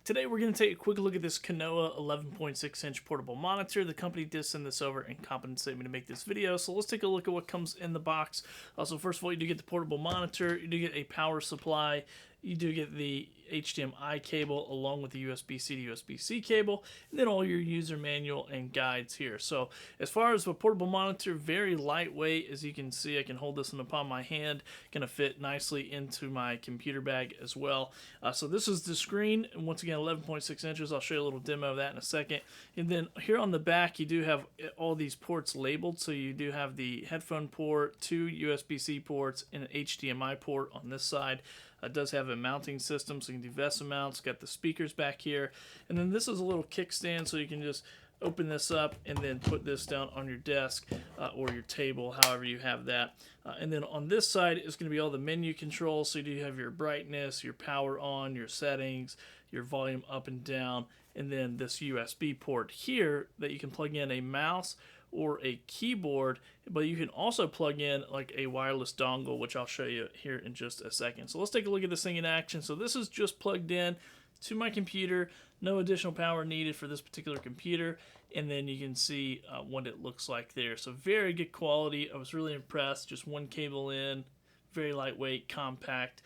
Today we're going to take a quick look at this Kenowa 11.6 inch portable monitor. The company did send this over and compensated me to make this video, so let's take a look at what comes in the box. So first of all, you do get the portable monitor, you do get a power supply, you do get the HDMI cable along with the USB-C to USB-C cable, and then all your user manual and guides here. So as far as the portable monitor, very lightweight. As you can see, I can hold this in the palm of my hand, gonna fit nicely into my computer bag as well. So this is the screen, and once again 11.6 inches. I'll show you a little demo of that in a second. And then here on the back you do have all these ports labeled. So you do have the headphone port, 2 USB-C ports, and an HDMI port on this side. It does have a mounting system, so you can do VESA mounts. Got the speakers back here, and then this is a little kickstand, so you can just open this up and then put this down on your desk or your table, however you have that. And then on this side is going to be all the menu controls. So you do have your brightness, your power on, your settings, your volume up and down, and then this USB port here that you can plug in a mouse or a keyboard, but you can also plug in like a wireless dongle, which I'll show you here in just a second. So let's take a look at this thing in action. So this is just plugged in to my computer, no additional power needed for this particular computer, and then you can see what it looks like there. So very good quality. I was really impressed. Just one cable in, very lightweight, compact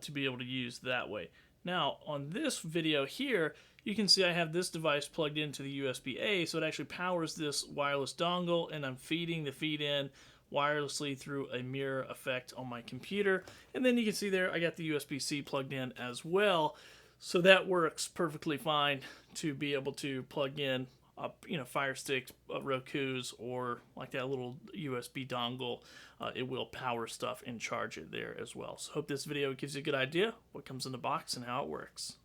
to be able to use that way. Now on this video here, you can see I have this device plugged into the USB-A, so it actually powers this wireless dongle, and I'm feeding the feed in wirelessly through a mirror effect on my computer. And then you can see there I got the USB-C plugged in as well, so that works perfectly fine to be able to plug in Fire Sticks, Roku's, or like that little USB dongle. It will power stuff and charge it there as well. So hope this video gives you a good idea what comes in the box and how it works.